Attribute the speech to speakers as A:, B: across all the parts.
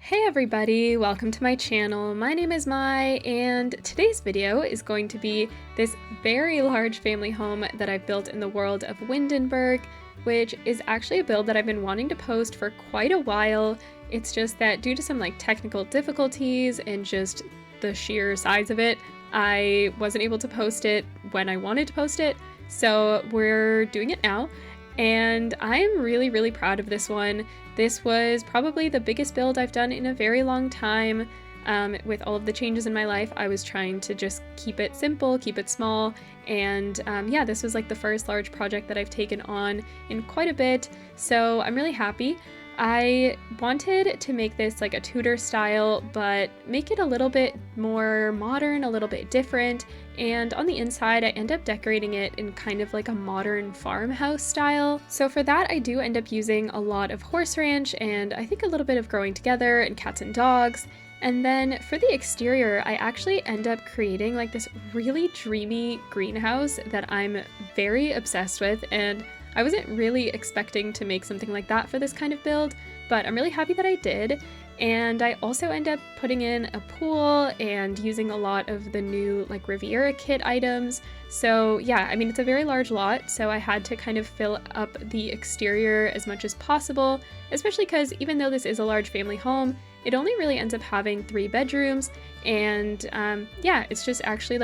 A: Hey everybody, welcome to my channel. My name is Mai, and today's video is going to be this very large family home that I've built in the world of Windenburg, which is actually a build that I've been wanting to post for quite a while. It's just that due to some technical difficulties and just the sheer size of it, I wasn't able to post it when I wanted to post it, so we're doing it now. And I'm really proud of this one. This was probably the biggest build I've done in a very long time. With all of the changes in my life, I was trying to just keep it simple, keep it small, and yeah, this was like the first large project that I've taken on in quite a bit, so I'm really happy. I wanted to make this like a Tudor style, but make it a little bit more modern, a little bit different, and on the inside I end up decorating it in kind of like a modern farmhouse style. So for that I do end up using a lot of horse ranch and I think a little bit of growing together and cats and dogs. And then for the exterior, I actually end up creating like this really dreamy greenhouse that I'm very obsessed with, and I wasn't really expecting to make something like that for this kind of build, but I'm really happy that I did. And I also end up putting in a pool and using a lot of the new like Riviera kit items. So yeah, I mean, it's a very large lot, so I had to kind of fill up the exterior as much as possible, especially because even though this is a large family home, it only really ends up having 3 bedrooms, and yeah, it's just actually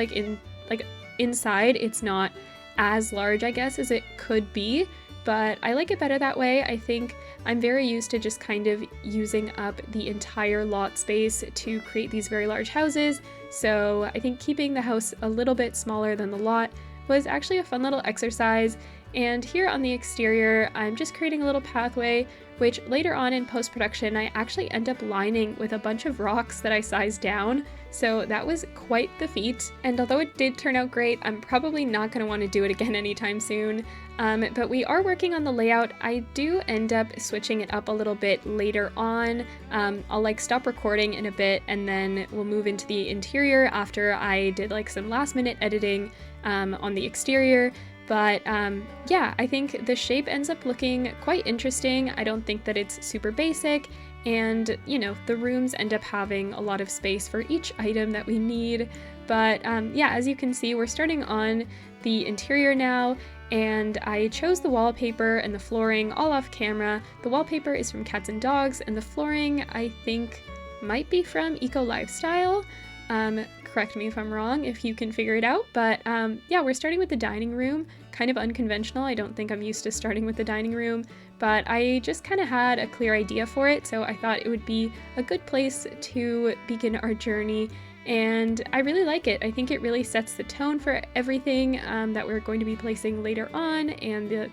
A: inside it's not as large, I guess, as it could be, but I like it better that way. I think I'm very used to just kind of using up the entire lot space to create these very large houses, so I think keeping the house a little bit smaller than the lot was actually a fun little exercise. And here on the exterior, I'm just creating a little pathway, which later on in post-production I actually end up lining with a bunch of rocks that I sized down, so that was quite the feat. And although it did turn out great, I'm probably not going to want to do it again anytime soon. But we are working on the layout. I do end up switching it up a little bit later on. I'll stop recording in a bit and then we'll move into the interior after I did some last minute editing on the exterior. But yeah, I think the shape ends up looking quite interesting. I don't think that it's super basic, and the rooms end up having a lot of space for each item that we need. But yeah, as you can see, we're starting on the interior now, and I chose the wallpaper and the flooring all off camera. The wallpaper is from Cats and Dogs, and the flooring I think might be from Eco Lifestyle. Correct me if I'm wrong if you can figure it out, but yeah, we're starting with the dining room, kind of unconventional. I don't think I'm used to starting with the dining room, but I just kind of had a clear idea for it, so I thought it would be a good place to begin our journey, and I really like it. I think it really sets the tone for everything that we're going to be placing later on, and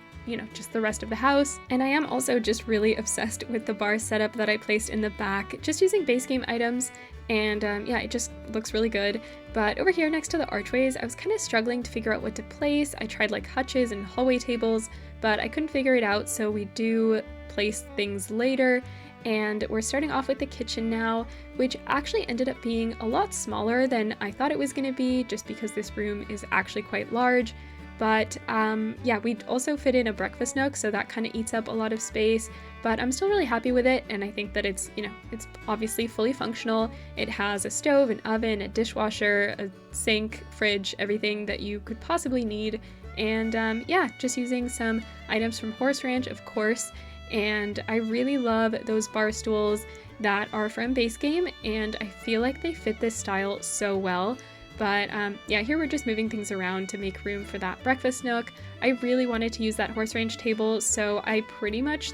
A: just the rest of the house. And I am also just really obsessed with the bar setup that I placed in the back, just using base game items, and yeah, it just looks really good. But over here next to the archways, I was kind of struggling to figure out what to place. I tried hutches and hallway tables, but I couldn't figure it out, so we do place things later. And we're starting off with the kitchen now, which actually ended up being a lot smaller than I thought it was going to be, just because this room is actually quite large. But yeah, we also fit in a breakfast nook, so that kind of eats up a lot of space, but I'm still really happy with it, and I think that it's, it's obviously fully functional. It has a stove, an oven, a dishwasher, a sink, fridge, everything that you could possibly need. And yeah, just using some items from Horse Ranch, of course, and I really love those bar stools that are from Base Game, and I feel like they fit this style so well. But yeah, here we're just moving things around to make room for that breakfast nook. I really wanted to use that horse ranch table, so I pretty much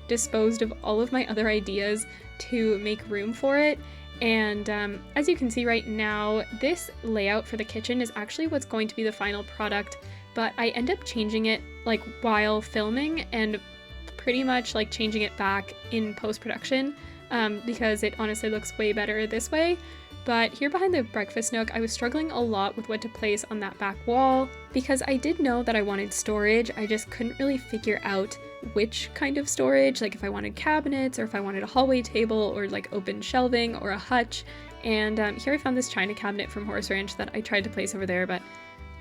A: disposed of all of my other ideas to make room for it. And as you can see right now, this layout for the kitchen is actually what's going to be the final product, but I end up changing it while filming, and pretty much changing it back in post-production because it honestly looks way better this way. But here behind the breakfast nook, I was struggling a lot with what to place on that back wall because I did know that I wanted storage. I just couldn't really figure out which kind of storage, if I wanted cabinets or if I wanted a hallway table or open shelving or a hutch. And here I found this china cabinet from Horse Ranch that I tried to place over there, but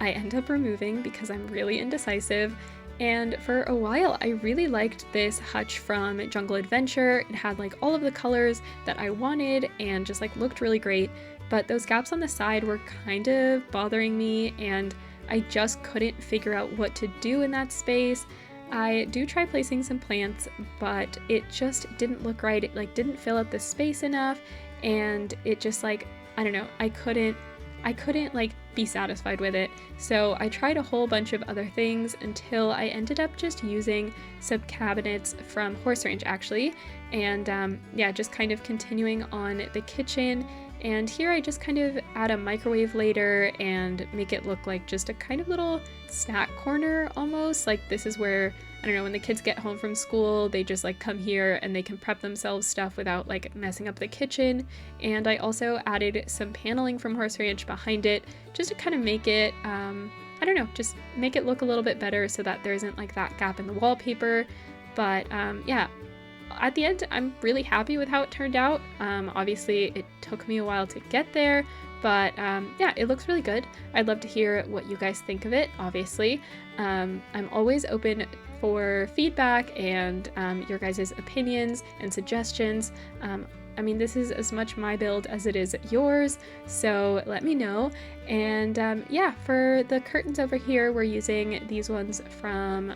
A: I end up removing because I'm really indecisive. And for a while, I really liked this hutch from Jungle Adventure. It had like all of the colors that I wanted and just like looked really great. But those gaps on the side were kind of bothering me, and I just couldn't figure out what to do in that space. I do try placing some plants, but it just didn't look right. It like didn't fill up the space enough, and it just like, I don't know, I couldn't like be satisfied with it. So I tried a whole bunch of other things until I ended up just using some cabinets from Horse Ranch actually, and yeah, just kind of continuing on the kitchen. And here I just kind of add a microwave later and make it look like just a kind of little snack corner almost. Like this is where, I don't know, when the kids get home from school, they just like come here and they can prep themselves stuff without like messing up the kitchen. And I also added some paneling from Horse Ranch behind it just to kind of make it, I don't know, just make it look a little bit better so that there isn't like that gap in the wallpaper. But yeah. At the end, I'm really happy with how it turned out. Obviously, it took me a while to get there, but yeah, it looks really good. I'd love to hear what you guys think of it, obviously. I'm always open for feedback and your guys' opinions and suggestions. I mean, this is as much my build as it is yours, so let me know. And yeah, for the curtains over here, we're using these ones from,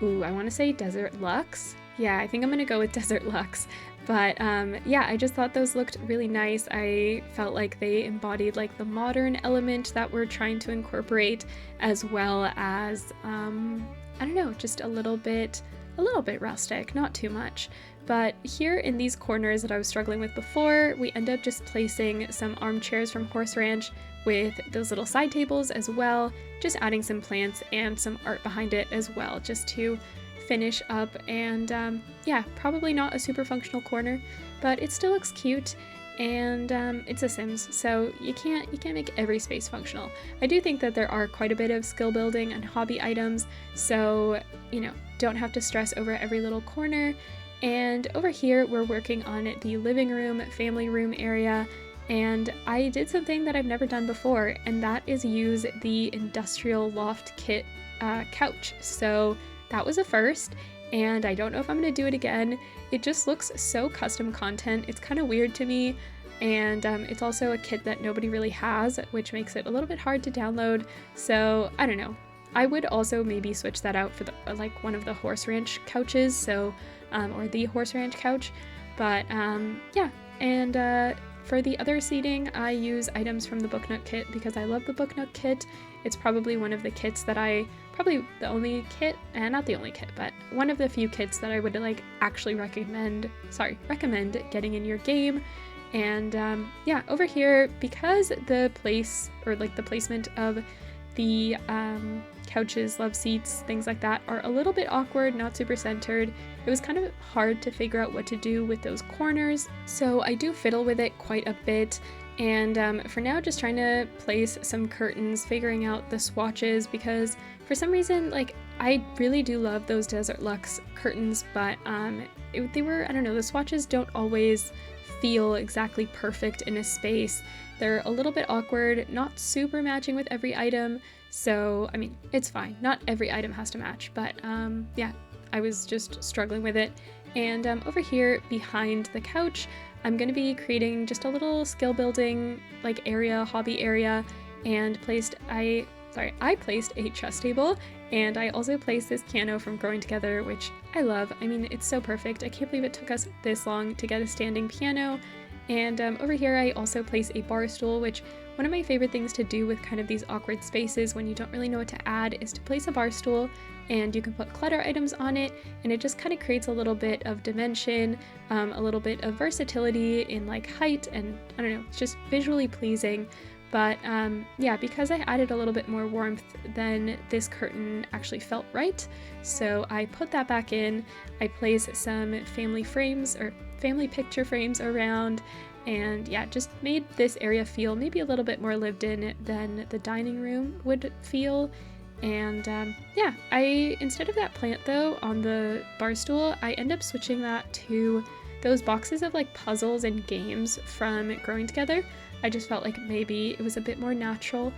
A: I want to say Desert Luxe. Yeah, I think I'm gonna go with Desert Luxe. But yeah, I just thought those looked really nice. I felt like they embodied like the modern element that we're trying to incorporate, as well as, I don't know, just a little bit rustic, not too much. But here in these corners that I was struggling with before, we end up just placing some armchairs from Horse Ranch with those little side tables as well, just adding some plants and some art behind it as well, just to finish up. And yeah, probably not a super functional corner, but it still looks cute, and it's a Sims, so you can't make every space functional. I do think that there are quite a bit of skill building and hobby items, so you know, don't have to stress over every little corner. And over here we're working on the living room, family room area, and I did something that I've never done before, and that is use the industrial loft kit couch. So that was a first, and I don't know if I'm going to do it again. It just looks so custom content. It's kind of weird to me, and it's also a kit that nobody really has, which makes it a little bit hard to download. So I don't know. I would also maybe switch that out for the, like one of the Horse Ranch couches, so or the Horse Ranch couch. But yeah, and for the other seating, I use items from the Book Nook kit because I love the Book Nook kit. It's probably one of the kits that probably the only kit, and not the only kit, but one of the few kits that I would like actually recommend getting in your game. And yeah, over here, because the place, or like the placement of the couches, love seats, things like that are a little bit awkward, not super centered, it was kind of hard to figure out what to do with those corners. So I do fiddle with it quite a bit. And for now, just trying to place some curtains, figuring out the swatches, because for some reason, like, I really do love those Desert Luxe curtains, but they were, I don't know, the swatches don't always feel exactly perfect in a space. They're a little bit awkward, not super matching with every item, so, I mean, it's fine. Not every item has to match, but yeah, I was just struggling with it. And over here, behind the couch, I'm going to be creating just a little skill building like area, hobby area, and I placed a chess table, and I also placed this piano from Growing Together, which I love. I mean, it's so perfect. I can't believe it took us this long to get a standing piano. And over here I also place a bar stool, which one of my favorite things to do with kind of these awkward spaces when you don't really know what to add is to place a bar stool, and you can put clutter items on it, and it just kind of creates a little bit of dimension, a little bit of versatility in like height, and I don't know, it's just visually pleasing. But yeah, because I added a little bit more warmth, then this curtain actually felt right. So I put that back in. I placed some family frames or family picture frames around, and yeah, just made this area feel maybe a little bit more lived in than the dining room would feel. And yeah, instead of that plant though on the bar stool, I end up switching that to those boxes of like puzzles and games from Growing Together. I just felt like maybe it was a bit more natural.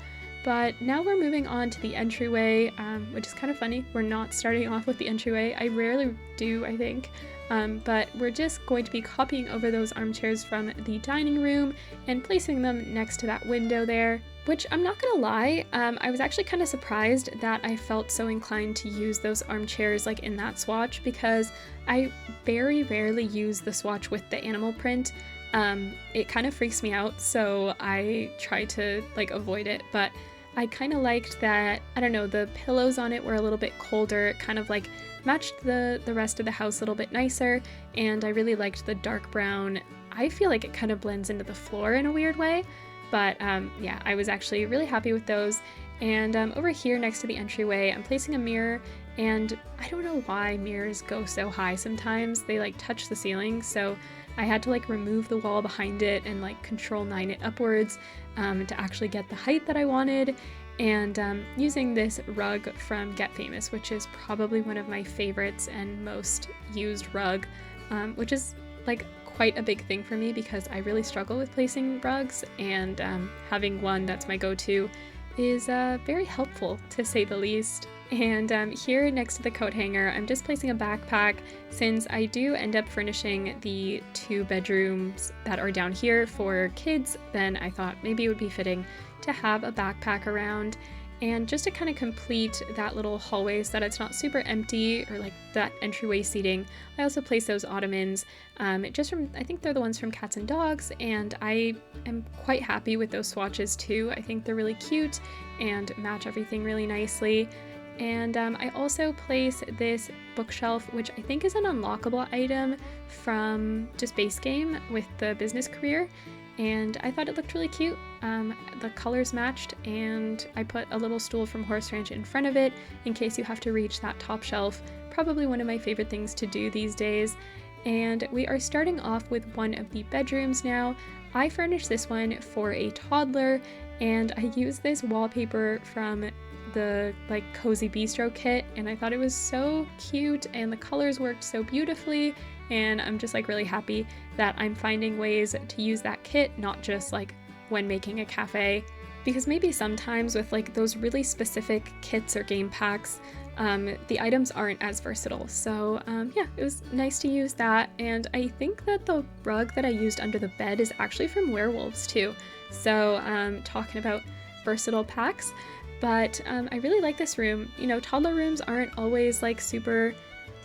A: But now we're moving on to the entryway, which is kind of funny. We're not starting off with the entryway. I rarely do, I think. But we're just going to be copying over those armchairs from the dining room and placing them next to that window there. Which, I'm not gonna lie, I was actually kind of surprised that I felt so inclined to use those armchairs like in that swatch, because I very rarely use the swatch with the animal print. It kind of freaks me out, so I try to like avoid it, but I kind of liked that, I don't know, the pillows on it were a little bit colder. It kind of like matched the rest of the house a little bit nicer, and I really liked the dark brown. I feel like it kind of blends into the floor in a weird way, but yeah, I was actually really happy with those. And over here next to the entryway, I'm placing a mirror, and I don't know why mirrors go so high sometimes. They like touch the ceiling, so I had to like remove the wall behind it and like control 9 it upwards to actually get the height that I wanted. And using this rug from Get Famous, which is probably one of my favorites and most used rug, which is like quite a big thing for me because I really struggle with placing rugs, and having one that's my go-to is very helpful, to say the least. And here next to the coat hanger, I'm just placing a backpack. Since I do end up furnishing the 2 bedrooms that are down here for kids, then I thought maybe it would be fitting to have a backpack around. And just to kind of complete that little hallway so that it's not super empty, or like that entryway seating, I also place those ottomans, just from, I think they're the ones from Cats and Dogs, and I am quite happy with those swatches too. I think they're really cute and match everything really nicely. And I also place this bookshelf, which I think is an unlockable item from just base game with the business career, and I thought it looked really cute. The colors matched, and I put a little stool from Horse Ranch in front of it in case you have to reach that top shelf. Probably one of my favorite things to do these days. And we are starting off with one of the bedrooms now. I furnished this one for a toddler, and I used this wallpaper from the like Cozy Bistro kit, and I thought it was so cute and the colors worked so beautifully, and I'm just like really happy that I'm finding ways to use that kit, not just like when making a cafe, because maybe sometimes with like those really specific kits or game packs, the items aren't as versatile. So yeah, it was nice to use that. And I think that the rug that I used under the bed is actually from Werewolves too. So talking about versatile packs, but I really like this room. You know, toddler rooms aren't always like super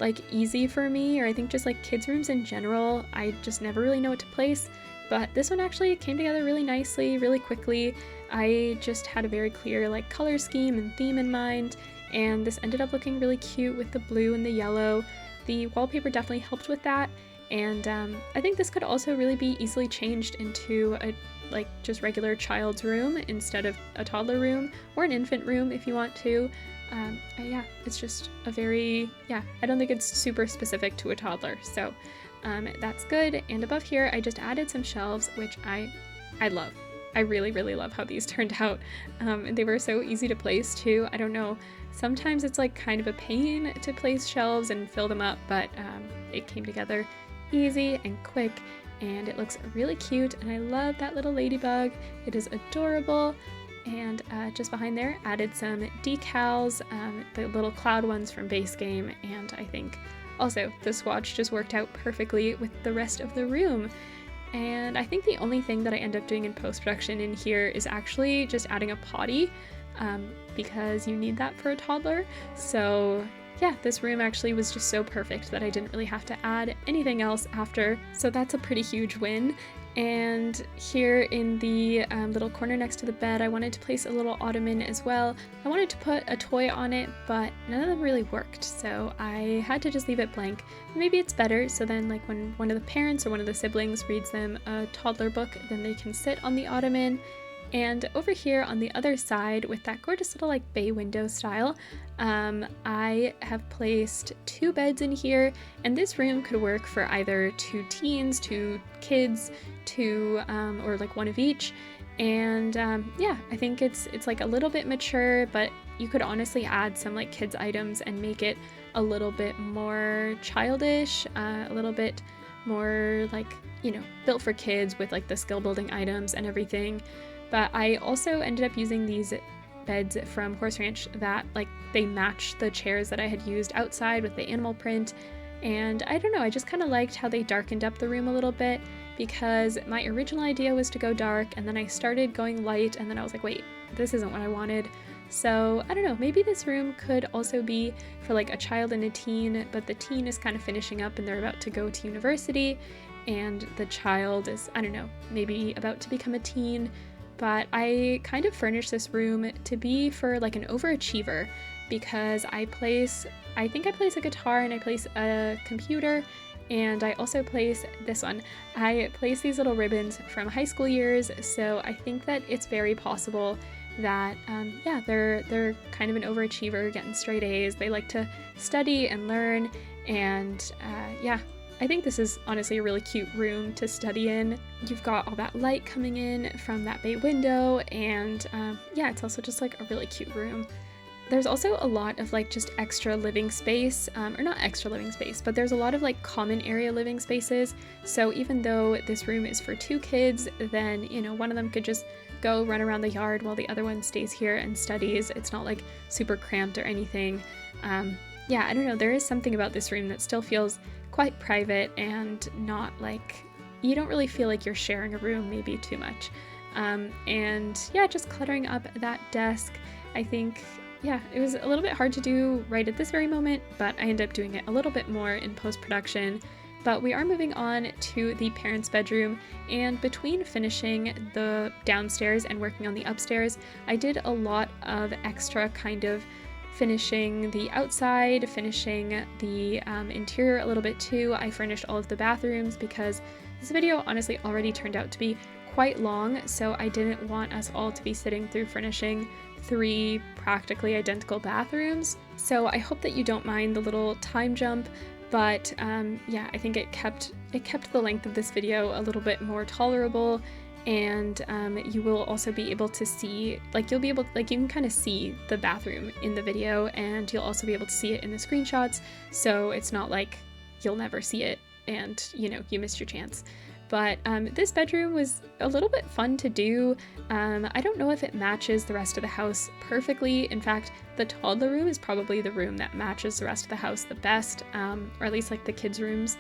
A: like easy for me, or I think just like kids rooms in general, I just never really know what to place. But this one actually came together really nicely, really quickly. I just had a very clear like color scheme and theme in mind, and this ended up looking really cute with the blue and the yellow. The wallpaper definitely helped with that, and I think this could also really be easily changed into a like just regular child's room instead of a toddler room, or an infant room if you want to. Yeah, it's just a very, yeah, I don't think it's super specific to a toddler, so that's good. And above here I just added some shelves, which I love. I really love how these turned out. They were so easy to place too. I don't know, sometimes it's like kind of a pain to place shelves and fill them up, but it came together easy and quick, and it looks really cute, and I love that little ladybug. It is adorable. And just behind there, added some decals, the little cloud ones from base game, and I think also the swatch just worked out perfectly with the rest of the room. And I think the only thing that I end up doing in post-production in here is actually just adding a potty, because you need that for a toddler. So yeah, this room actually was just so perfect that I didn't really have to add anything else after, so that's a pretty huge win. And here in the little corner next to the bed, I wanted to place a little ottoman as well. I wanted to put a toy on it, but none of them really worked, so I had to just leave it blank. Maybe it's better, so then like when one of the parents or one of the siblings reads them a toddler book, then they can sit on the ottoman. And over here on the other side, with that gorgeous little like bay window style, I have placed 2 beds in here, and this room could work for either 2 teens, 2 kids, 2 or like one of each. And yeah, I think it's like a little bit mature, but you could honestly add some like kids items and make it a little bit more childish, a little bit more like, you know, built for kids with like the skill building items and everything. But I also ended up using these beds from Horse Ranch that like they match the chairs that I had used outside with the animal print. And I don't know, I just kind of liked how they darkened up the room a little bit, because my original idea was to go dark, and then I started going light, and then I was like, wait, this isn't what I wanted. So I don't know, maybe this room could also be for like a child and a teen, but the teen is kind of finishing up and they're about to go to university, and the child is, I don't know, maybe about to become a teen. But I kind of furnished this room to be for like an overachiever, because I think I place a guitar and I place a computer, and I also place this one. I place these little ribbons from high school years, so I think that it's very possible that, yeah, they're kind of an overachiever, getting straight A's. They like to study and learn, and yeah, I think this is honestly a really cute room to study in. You've got all that light coming in from that bay window, and yeah, it's also just like a really cute room. There's also a lot of like just extra living space, or not extra living space, but there's a lot of like common area living spaces. So even though this room is for 2 kids, then, you know, one of them could just go run around the yard while the other one stays here and studies. It's not like super cramped or anything. Yeah, I don't know, there is something about this room that still feels quite private and not like, you don't really feel like you're sharing a room maybe too much. And yeah, just cluttering up that desk, I think, yeah, it was a little bit hard to do right at this very moment, but I ended up doing it a little bit more in post-production. But we are moving on to the parents' bedroom, and between finishing the downstairs and working on the upstairs, I did a lot of extra kind of finishing the outside, finishing the interior a little bit too. I furnished all of the bathrooms because this video honestly already turned out to be quite long, so I didn't want us all to be sitting through finishing 3 practically identical bathrooms. So I hope that you don't mind the little time jump, but yeah, I think it kept the length of this video a little bit more tolerable, and you will also be able to see, like, you can kind of see the bathroom in the video, and you'll also be able to see it in the screenshots, so it's not like you'll never see it and, you know, you missed your chance. But this bedroom was a little bit fun to do. I don't know if it matches the rest of the house perfectly. In fact, the toddler room is probably the room that matches the rest of the house the best, or at least like the kids' rooms.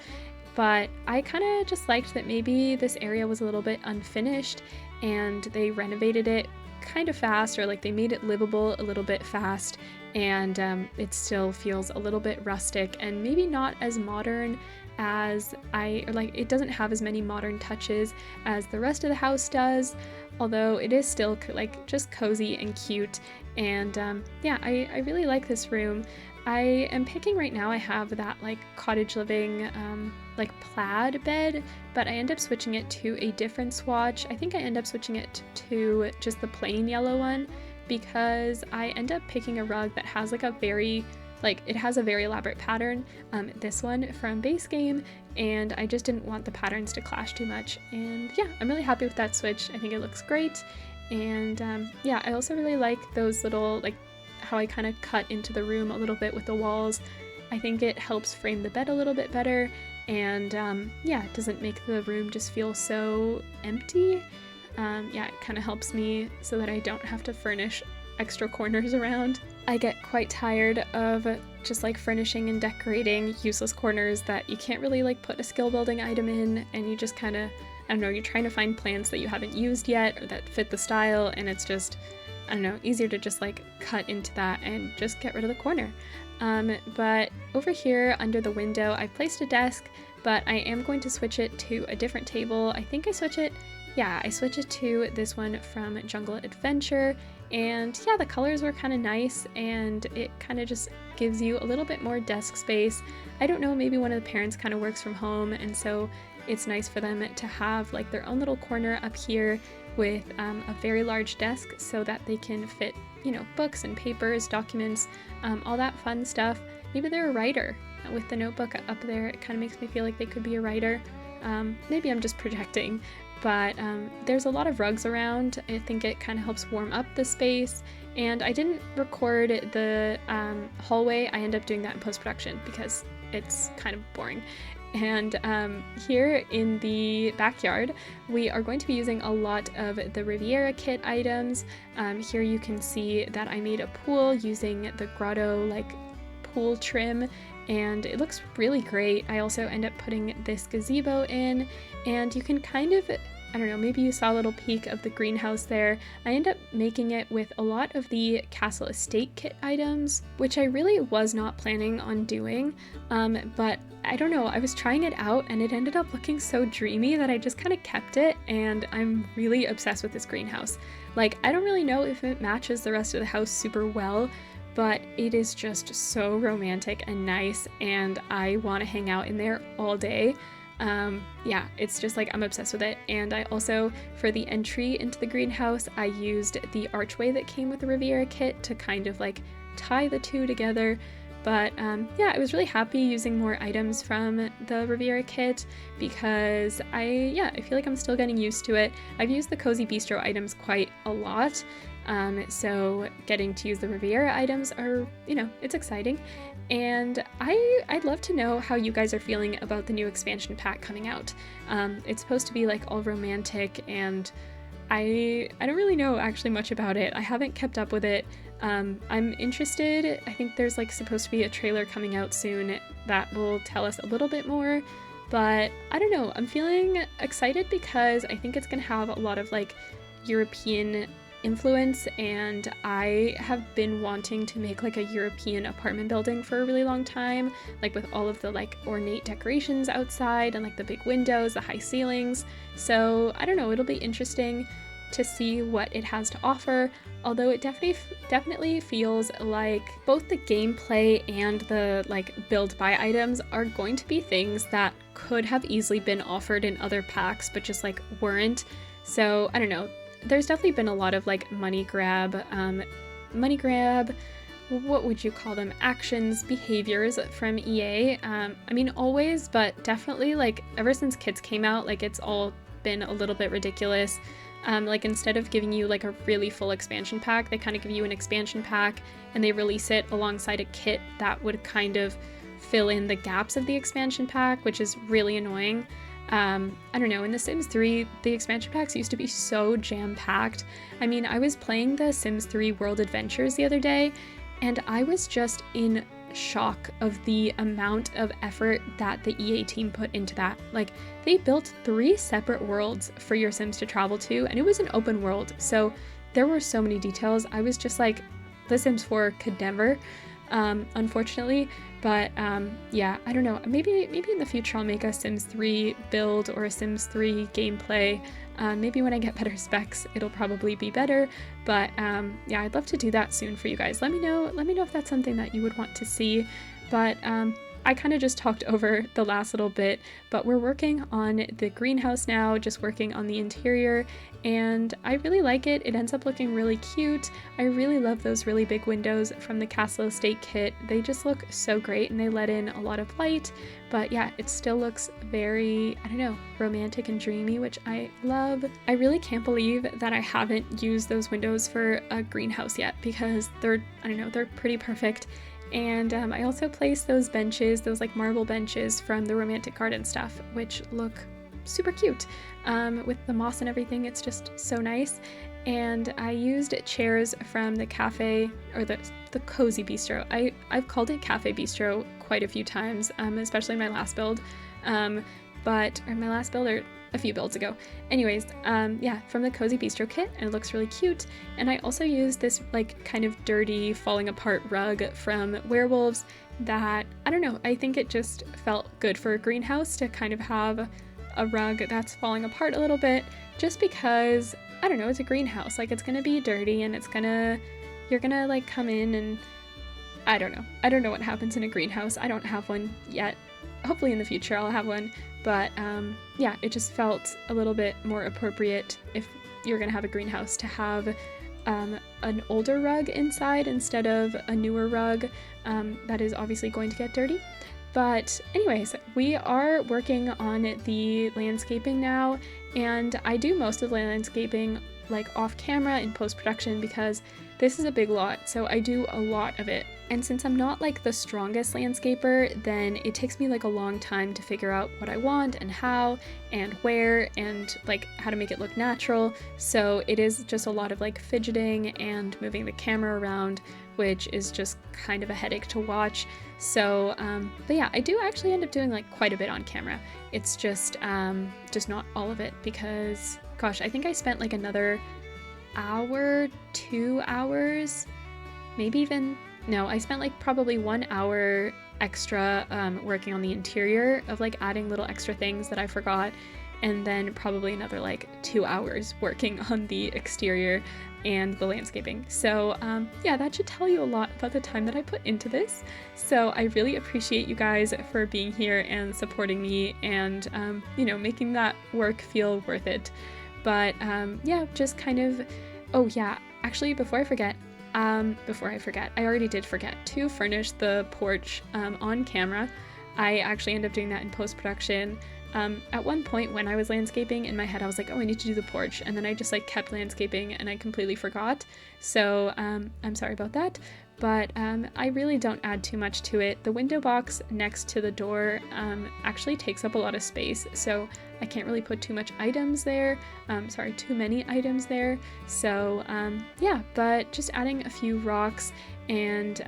A: But I kind of just liked that maybe this area was a little bit unfinished and they renovated it kind of fast, or like they made it livable a little bit fast, and it still feels a little bit rustic and maybe not as modern as it doesn't have as many modern touches as the rest of the house does, although it is still like just cozy and cute. And yeah, I really like this room. I am picking right now, I have that like cottage living like plaid bed, but I end up switching it to a different swatch. I think I end up switching it to just the plain yellow one, because I end up picking a rug that has like it has a very elaborate pattern, this one from Base Game, and I just didn't want the patterns to clash too much. And yeah, I'm really happy with that switch. I think it looks great. And yeah, I also really like those little, like, how I kind of cut into the room a little bit with the walls. I think it helps frame the bed a little bit better, and yeah, it doesn't make the room just feel so empty. Yeah, it kind of helps me so that I don't have to furnish extra corners around. I get quite tired of just like furnishing and decorating useless corners that you can't really like put a skill building item in, and you just kind of, I don't know, you're trying to find plants that you haven't used yet or that fit the style, and it's just, I don't know, easier to just like cut into that and just get rid of the corner. But over here under the window, I've placed a desk, but I am going to switch it to a different table. I think I switch it to this one from Jungle Adventure, and yeah, the colors were kind of nice, and it kind of just gives you a little bit more desk space. I don't know, maybe one of the parents kind of works from home, and so it's nice for them to have like their own little corner up here with a very large desk so that they can fit, you know, books and papers, documents, all that fun stuff. Maybe they're a writer. With the notebook up there, it kind of makes me feel like they could be a writer. Maybe I'm just projecting, but there's a lot of rugs around. I think it kind of helps warm up the space, and I didn't record the hallway. I end up doing that in post-production because it's kind of boring. And here in the backyard, we are going to be using a lot of the Riviera kit items. Here you can see that I made a pool using the grotto like pool trim, and it looks really great. I also end up putting this gazebo in, and you can kind of, I don't know, maybe you saw a little peek of the greenhouse there. I end up making it with a lot of the Castle Estate kit items, which I really was not planning on doing, but I don't know, I was trying it out and it ended up looking so dreamy that I just kind of kept it, and I'm really obsessed with this greenhouse. Like, I don't really know if it matches the rest of the house super well, but it is just so romantic and nice, and I want to hang out in there all day. Yeah, it's just like I'm obsessed with it. And I also, for the entry into the greenhouse, I used the archway that came with the Riviera kit to kind of like tie the two together. But yeah, I was really happy using more items from the Riviera kit because I feel like I'm still getting used to it. I've used the Cozy Bistro items quite a lot, so getting to use the Riviera items are, you know, it's exciting. And I'd love to know how you guys are feeling about the new expansion pack coming out. It's supposed to be like all romantic, and I don't really know actually much about it. I haven't kept up with it. I'm interested. I think there's like supposed to be a trailer coming out soon that will tell us a little bit more, but I don't know. I'm feeling excited because I think it's gonna have a lot of like European influence, and I have been wanting to make like a European apartment building for a really long time, like with all of the like ornate decorations outside and like the big windows, the high ceilings. So I don't know, it'll be interesting to see what it has to offer, although it definitely feels like both the gameplay and the like build buy items are going to be things that could have easily been offered in other packs but just like weren't. So I don't know, there's definitely been a lot of like money grab, what would you call them, actions, behaviors from EA. I mean always, but definitely like ever since Kits came out, like it's all been a little bit ridiculous. Like instead of giving you like a really full expansion pack, they kind of give you an expansion pack and they release it alongside a kit that would kind of fill in the gaps of the expansion pack, which is really annoying. I don't know, in The Sims 3, the expansion packs used to be so jam-packed. I mean, I was playing the Sims 3 World Adventures the other day, and I was just in shock of the amount of effort that the EA team put into that. Like, they built 3 separate worlds for your Sims to travel to, and it was an open world, so there were so many details. I was just like, The Sims 4 could never, unfortunately. But yeah, I don't know, maybe in the future I'll make a Sims 3 build or a Sims 3 gameplay. Maybe when I get better specs it'll probably be better, but yeah, I'd love to do that soon for you guys. Let me know if that's something that you would want to see. But I kind of just talked over the last little bit, but we're working on the greenhouse now, just working on the interior, and I really like it. It ends up looking really cute. I really love those really big windows from the Castle Estate kit. They just look so great and they let in a lot of light, but yeah, it still looks very, I don't know, romantic and dreamy, which I love. I really can't believe that I haven't used those windows for a greenhouse yet because they're, I don't know, they're pretty perfect. And I also placed those benches, those like marble benches from the romantic garden stuff, which look super cute. With the moss and everything, it's just so nice. And I used chairs from the cafe, or the Cozy Bistro. I've called it Cafe Bistro quite a few times, especially my last build. Or my last build or a few builds ago. Anyways, yeah, from the Cozy Bistro kit, and it looks really cute. And I also used this like kind of dirty falling apart rug from Werewolves that, I don't know, I think it just felt good for a greenhouse to kind of have a rug that's falling apart a little bit, just because, I don't know, it's a greenhouse, like it's gonna be dirty and you're gonna like come in and I don't know what happens in a greenhouse. I don't have one yet. Hopefully in the future I'll have one, but yeah, it just felt a little bit more appropriate if you're gonna have a greenhouse to have an older rug inside instead of a newer rug that is obviously going to get dirty. But anyways, we are working on the landscaping now, and I do most of the landscaping like off camera in post-production because this is a big lot, so I do a lot of it And since I'm not like the strongest landscaper, then it takes me like a long time to figure out what I want and how and where and like how to make it look natural. So it is just a lot of like fidgeting and moving the camera around, which is just kind of a headache to watch. So, but yeah, I do actually end up doing like quite a bit on camera. It's just not all of it because, gosh, I think I spent like another hour, 2 hours, maybe even. No, I spent like probably 1 hour extra working on the interior of like adding little extra things that I forgot, and then probably another like 2 hours working on the exterior and the landscaping. So yeah, that should tell you a lot about the time that I put into this. So I really appreciate you guys for being here and supporting me and you know, making that work feel worth it. But yeah, just kind of, oh yeah, actually before I forget, I already did forget to furnish the porch on camera. I actually ended up doing that in post-production. At one point when I was landscaping, in my head I was like, oh, I need to do the porch, and then I just like kept landscaping and I completely forgot. So I'm sorry about that, but I really don't add too much to it. The window box next to the door actually takes up a lot of space, so I can't really put too many items there. So yeah, but just adding a few rocks and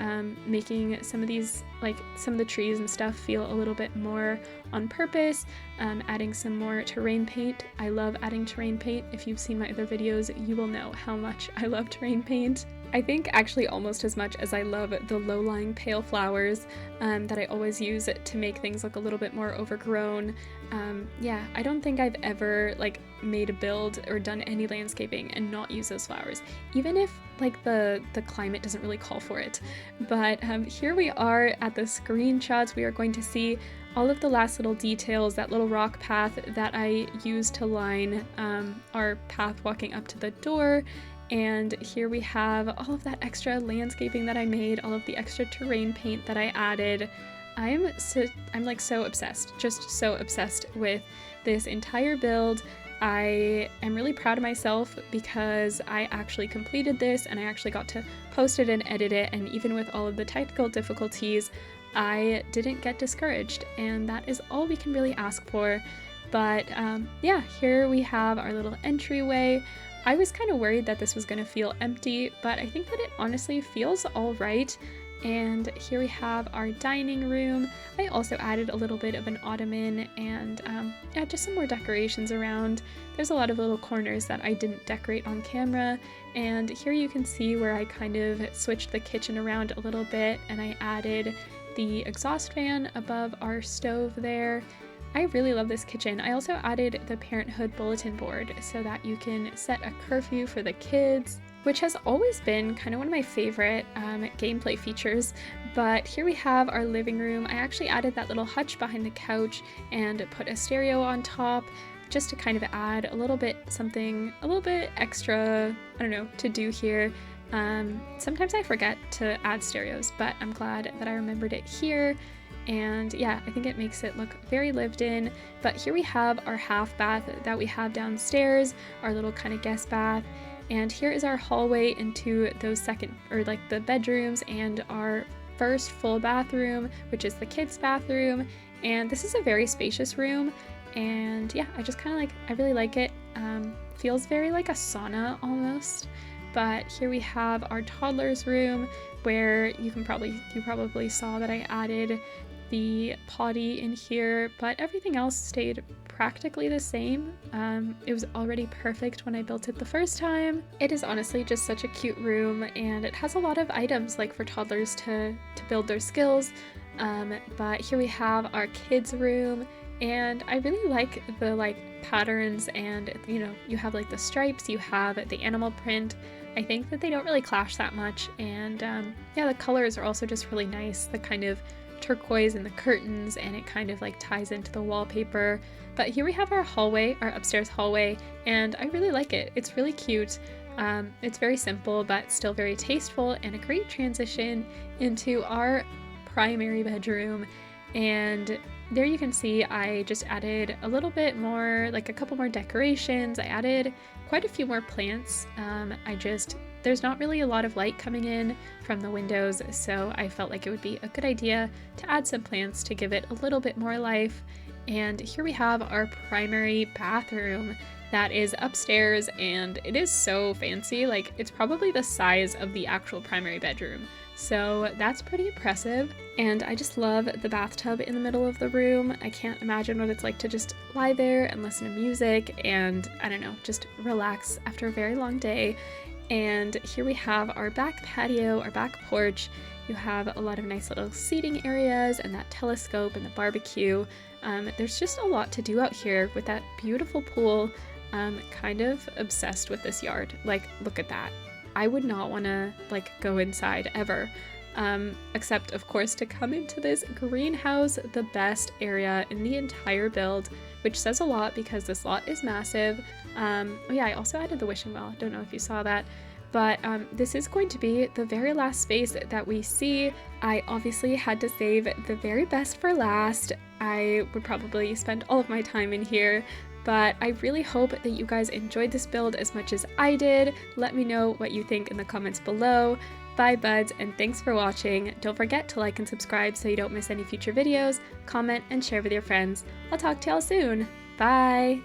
A: making some of these, like some of the trees and stuff, feel a little bit more on purpose. Adding some more terrain paint. I love adding terrain paint. If you've seen my other videos, you will know how much I love terrain paint. I think actually almost as much as I love the low-lying pale flowers that I always use to make things look a little bit more overgrown. Yeah, I don't think I've ever like made a build or done any landscaping and not use those flowers, even if like the climate doesn't really call for it. But here we are at the screenshots. We are going to see all of the last little details, that little rock path that I used to line our path walking up to the door. And here we have all of that extra landscaping that I made, all of the extra terrain paint that I added. I'm like so obsessed, just so obsessed with this entire build. I am really proud of myself because I actually completed this and I actually got to post it and edit it, and even with all of the technical difficulties, I didn't get discouraged, and that is all we can really ask for. But yeah, here we have our little entryway. I was kind of worried that this was going to feel empty, but I think that it honestly feels all right. And here we have our dining room. I also added a little bit of an ottoman and yeah, just some more decorations around. There's a lot of little corners that I didn't decorate on camera. And here you can see where I kind of switched the kitchen around a little bit, and I added the exhaust fan above our stove there. I really love this kitchen. I also added the Parenthood bulletin board so that you can set a curfew for the kids, which has always been kind of one of my favorite gameplay features. But here we have our living room. I actually added that little hutch behind the couch and put a stereo on top just to kind of add a little bit something, a little bit extra, I don't know, to do here. Sometimes I forget to add stereos, but I'm glad that I remembered it here. And yeah, I think it makes it look very lived in. But here we have our half bath that we have downstairs, our little kind of guest bath. And here is our hallway into those second, or like the bedrooms, and our first full bathroom, which is the kids' bathroom. And this is a very spacious room. And yeah, I just kind of like, I really like it. Feels very like a sauna almost. But here we have our toddler's room, where you probably saw that I added the potty in here, but everything else stayed practically the same. It was already perfect when I built it the first time. It is honestly just such a cute room, and it has a lot of items like for toddlers to build their skills. But here we have our kids' room, and I really like the like patterns, and you know, you have like the stripes, you have the animal print. I think that they don't really clash that much, and yeah, the colors are also just really nice, the kind of turquoise in the curtains, and it kind of like ties into the wallpaper. But here we have our hallway, our upstairs hallway, and I really like it. It's really cute. It's very simple but still very tasteful, and a great transition into our primary bedroom. And there you can see I just added a little bit more, like a couple more decorations. I added quite a few more plants. There's not really a lot of light coming in from the windows, so I felt like it would be a good idea to add some plants to give it a little bit more life. And here we have our primary bathroom that is upstairs, and it is so fancy. Like, it's probably the size of the actual primary bedroom. So that's pretty impressive. And I just love the bathtub in the middle of the room. I can't imagine what it's like to just lie there and listen to music and, I don't know, just relax after a very long day. And here we have our back patio, our back porch. You have a lot of nice little seating areas and that telescope and the barbecue. There's just a lot to do out here with that beautiful pool. Kind of obsessed with this yard. Like, look at that. I would not want to like go inside ever, except of course to come into this greenhouse, the best area in the entire build, which says a lot because this lot is massive. Oh yeah, I also added the wishing well. Don't know if you saw that. But this is going to be the very last space that we see. I obviously had to save the very best for last. I would probably spend all of my time in here, but I really hope that you guys enjoyed this build as much as I did. Let me know what you think in the comments below. Bye buds, and thanks for watching. Don't forget to like and subscribe so you don't miss any future videos, comment and share with your friends. I'll talk to y'all soon. Bye!